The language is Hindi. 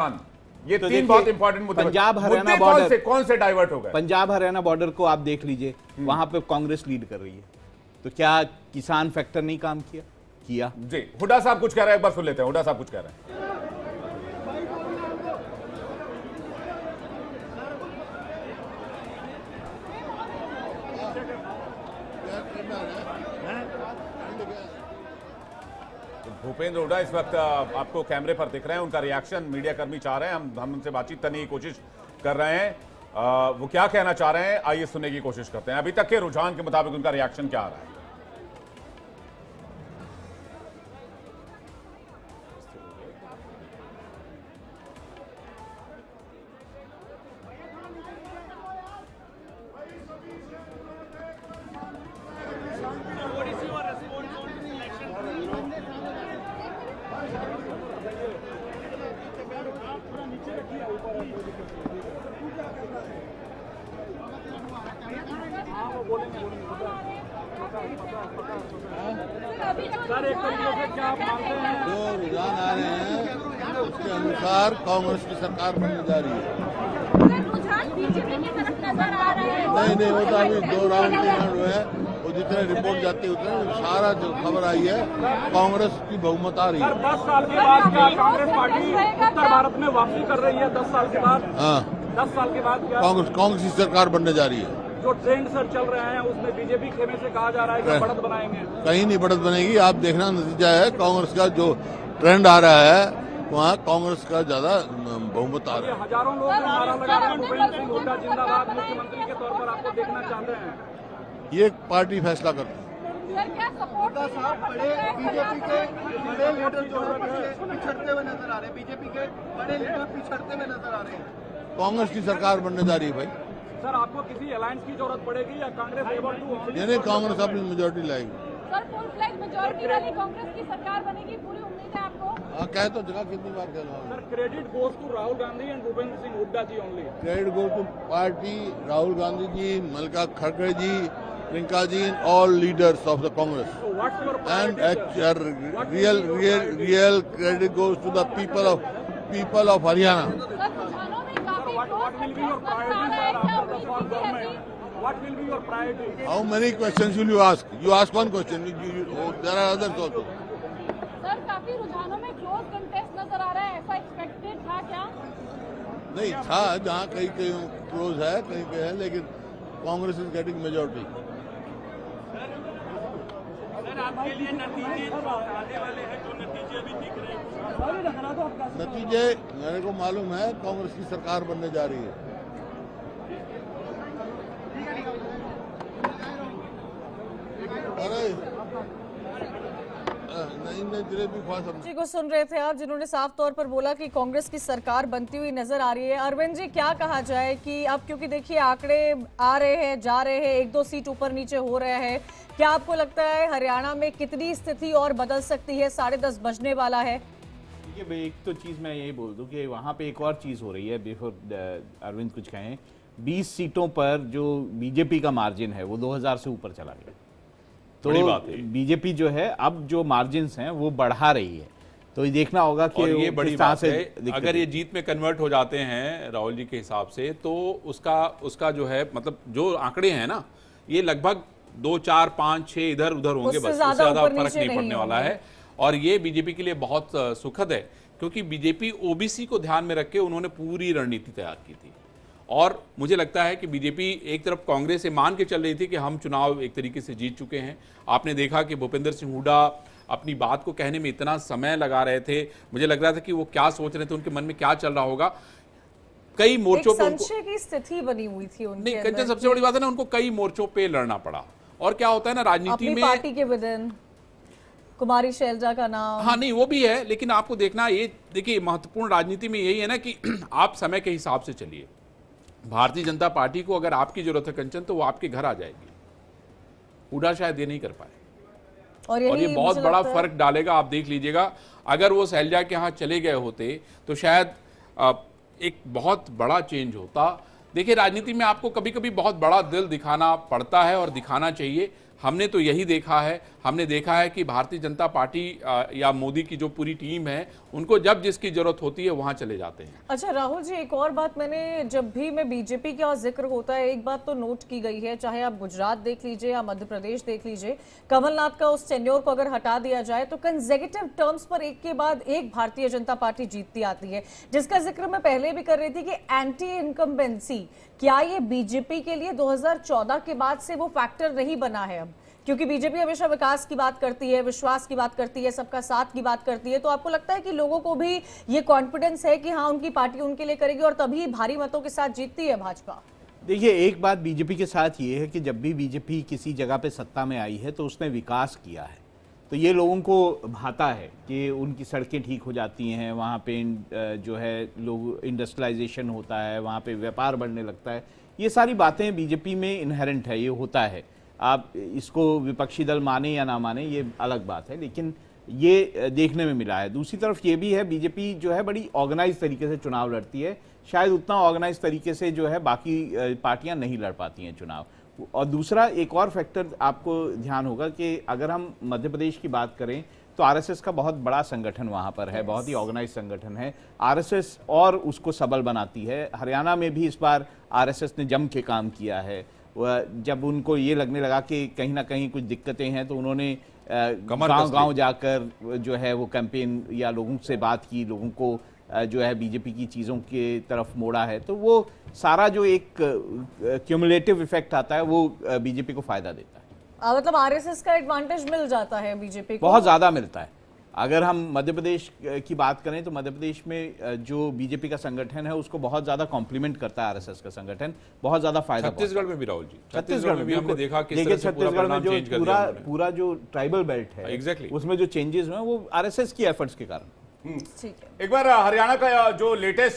ये तो तीन बहुत इंपॉर्टेंट मुद्दे पंजाब हरियाणा कौन बॉर्डर से डाइवर्ट हो गए? पंजाब हरियाणा बॉर्डर को आप देख लीजिए, वहां पे कांग्रेस लीड कर रही है, तो क्या किसान फैक्टर नहीं काम किया? जी, हुड्डा साहब कुछ कह रहे हैं, एक बार सुन लेते हैं। हुड्डा साहब कुछ कह रहे हैं। भूपेंद्र हुड्डा इस वक्त आपको कैमरे पर दिख रहे हैं, उनका रिएक्शन मीडिया कर्मी चाह रहे हैं, हम उनसे बातचीत करने की कोशिश कर रहे हैं। वो क्या कहना चाह रहे हैं, आइए सुनने की कोशिश करते हैं। अभी तक के रुझान के मुताबिक उनका रिएक्शन क्या आ रहा है? जो रुझान आ रहे हैं उसके अनुसार कांग्रेस की सरकार बनने जा रही है। नहीं, वो तो अभी 2 राउंड 3 राउंड हुए हैं, वो जितने रिपोर्ट जाती है उतने सारा जो खबर आई है कांग्रेस की बहुमत आ रही है। 10 साल के बाद क्या कांग्रेस पार्टी उत्तर भारत में वापसी कर रही है? 10 साल के बाद? हाँ, 10 साल के बाद क्या कांग्रेस की सरकार बनने जा रही है। जो ट्रेंड सर चल रहे हैं उसमें बीजेपी खेमे से कहा जा रहा है कि बढ़त बनाएंगे। कहीं नहीं बढ़त बनेगी। आप देखना नतीजा है, कांग्रेस का जो ट्रेंड आ रहा है वहाँ कांग्रेस का ज्यादा बहुमत आ रहा है। हजारों लोग नारा लगा रहे हैं भूपेंद्र सिंह हुड्डा जिंदाबाद मुख्यमंत्री के तौर पर आपको देखना चाहते हैं। ये पार्टी फैसला करती है। हुड्डा साहब बीजेपी के बड़े लीडर जो है पिछड़ते हुए नजर आ रहे हैं, बीजेपी के बड़े लीडर पिछड़ते हुए नजर आ रहे हैं। कांग्रेस की सरकार बनने जा रही है भाई। सर आपको किसी अलायंस की जरूरत पड़ेगी या कांग्रेस एबल टू? यानी कांग्रेस अपनी मेजोरिटी लाएगी। सर फुल फ्लैग मेजॉरिटी वाली कांग्रेस की सरकार बनेगी, पूरी उम्मीद है आपको? हाँ, कह तो जगह कितनी बार कह रहा हूँ। Sir credit goes to Rahul Gandhi and Bhupendra Singh Hooda ji only. Credit goes to party, Rahul Gandhi ji, Mallika खड़गे ji, Priyanka ji, all leaders of the Congress. So what's your And priority? real credit goes to the people of Haryana. Sir रुझानों में काफी What will be your priority, sir, after the fall government? What will be your priority? How many questions will you ask? You ask one question. There are others also. Sir काफी रुझानों में क्लोज कंटेस्ट नजर आ रहा है, ऐसा एक्सपेक्टेड था क्या? नहीं था, जहाँ कहीं क्लोज है, कहीं पे है, लेकिन कांग्रेस इज गेटिंग मेजोरिटी। आपके लिए नतीजे आने वाले हैं, जो नतीजे अभी दिख रहे हैं? नतीजे मेरे को मालूम है, कांग्रेस की सरकार बनने जा रही है। अरे जी को सुन रहे थे आप, जिन्होंने साफ तौर पर बोला कि कांग्रेस की सरकार बनती हुई नजर आ रही है। अरविंद जी, क्या कहा जाए कि अब क्योंकि देखिए आंकड़े आ रहे हैं, जा रहे हैं, 1-2 सीट ऊपर नीचे हो रहे हैं, क्या आपको लगता है हरियाणा में कितनी स्थिति और बदल सकती है? 10:30 बजने वाला है। देखिए, एक तो चीज़ मैं यही बोल दूं कि वहाँ पे एक और चीज़ हो रही है, बिफोर अरविंद कुछ कहें। 20 सीटों पर जो बीजेपी का मार्जिन है वो 2000 से ऊपर चला गया। तो बीजेपी जो है अब जो मार्जिन्स हैं वो बढ़ा रही है, तो ये देखना होगा कि ये बड़ी बात है। अगर ये जीत में कन्वर्ट हो जाते हैं राहुल जी के हिसाब से, तो उसका जो है मतलब जो आंकड़े हैं ना, ये लगभग 2, 4, 5, 6 इधर उधर होंगे, बस उससे ज्यादा फर्क नहीं पड़ने वाला है। और ये बीजेपी के लिए बहुत सुखद है, क्योंकि बीजेपी ओबीसी को ध्यान में रख के उन्होंने पूरी रणनीति तैयार की थी। और मुझे लगता है कि बीजेपी एक तरफ कांग्रेस से मान के चल रही थी कि हम चुनाव एक तरीके से जीत चुके हैं। आपने देखा कि भूपेंद्र सिंह हुड्डा अपनी बात को कहने में इतना समय लगा रहे थे, मुझे लग रहा था कि वो क्या सोच रहे थे, उनके मन में क्या चल रहा होगा। कई मोर्चों पे संशय की स्थिति बनी हुई थी उनके नहीं, कंचन सबसे बड़ी बात है ना, उनको कई मोर्चों पे लड़ना पड़ा। और क्या होता है ना राजनीति में, पार्टी के विदिन कुमारी शैलजा का नाम, हाँ नहीं वो भी है, लेकिन आपको देखना, ये देखिए महत्वपूर्ण राजनीति में यही है ना कि आप समय के हिसाब से चलिए। भारतीय जनता पार्टी को अगर आपकी जरूरत है कंचन, तो वो आपके घर आ जाएगी। हुड्डा शायद ये नहीं कर पाए, और ये बहुत बड़ा फर्क डालेगा। आप देख लीजिएगा, अगर वो शैलजा के यहाँ चले गए होते तो शायद एक बहुत बड़ा चेंज होता। देखिए राजनीति में आपको कभी कभी बहुत बड़ा दिल दिखाना पड़ता है और दिखाना चाहिए। हमने तो यही देखा है, हमने देखा है कि भारतीय जनता पार्टी या मोदी की जो पूरी टीम है, उनको जब जिसकी जरूरत होती है वहां चले जाते हैं। अच्छा राहुल जी, एक और बात मैंने जब भी मैं बीजेपी का जिक्र होता है एक बात तो नोट की गई है, चाहे आप गुजरात देख लीजिए या मध्य प्रदेश देख लीजिए, कमलनाथ का उस टेन्योर को अगर हटा दिया जाए तो कंसेक्यूटिव टर्म्स पर एक के बाद एक भारतीय जनता पार्टी जीतती आती है, जिसका जिक्र मैं पहले भी कर रही थी कि एंटी इनकम्बेंसी, क्या ये बीजेपी के लिए 2014 के बाद से वो फैक्टर नहीं बना है अब? क्योंकि बीजेपी हमेशा विकास की बात करती है, विश्वास की बात करती है, सबका साथ की बात करती है, तो आपको लगता है कि लोगों को भी ये कॉन्फिडेंस है कि हाँ उनकी पार्टी उनके लिए करेगी और तभी भारी मतों के साथ जीतती है भाजपा? देखिए, एक बात बीजेपी के साथ ये है कि जब भी बीजेपी किसी जगह पे सत्ता में आई है तो उसने विकास किया है, तो ये लोगों को भाता है कि उनकी सड़कें ठीक हो जाती हैं, वहाँ पे जो है लोग इंडस्ट्रियलाइजेशन होता है, वहाँ पे व्यापार बढ़ने लगता है। ये सारी बातें बीजेपी में इनहेरेंट है, ये होता है। आप इसको विपक्षी दल माने या ना माने ये अलग बात है, लेकिन ये देखने में मिला है। दूसरी तरफ ये भी है, बीजेपी जो है बड़ी ऑर्गेनाइज तरीके से चुनाव लड़ती है, शायद उतना ऑर्गेनाइज तरीके से जो है बाकी पार्टियां नहीं लड़ पाती हैं चुनाव। और दूसरा एक और फैक्टर आपको ध्यान होगा कि अगर हम मध्य प्रदेश की बात करें तो आरएसएस का बहुत बड़ा संगठन वहाँ पर है, बहुत ही ऑर्गेनाइज संगठन है। आरएसएस और उसको सबल बनाती है। हरियाणा में भी इस बार आरएसएस ने जम के काम किया है। जब उनको ये लगने लगा कि कहीं ना कहीं कुछ दिक्कतें हैं तो उन्होंने गांव-गांव जाकर जो है वो कैंपेन या लोगों से बात की, लोगों को जो है बीजेपी की चीज़ों के तरफ मोड़ा है। तो वो सारा जो एक क्यूमुलेटिव इफेक्ट आता है वो बीजेपी को फायदा देता है। मतलब आरएसएस का एडवांटेज मिल जाता है बीजेपी को, बहुत ज़्यादा मिलता है। अगर हम मध्य प्रदेश की बात करें तो मध्य प्रदेश में जो बीजेपी का संगठन है उसको बहुत ज्यादा कॉम्प्लीमेंट करता है आरएसएस का संगठन, बहुत ज्यादा फायदा। छत्तीसगढ़ में भी राहुल जी, छत्तीसगढ़ में भी हमने देखा कि छत्तीसगढ़ में जो पूरा जो ट्राइबल बेल्ट है एग्जैक्टली उसमें जो चेंजेस हुए वो आरएसएस की एफर्ट्स के कारण। ठीक है। एक बार हरियाणा का जो लेटेस्ट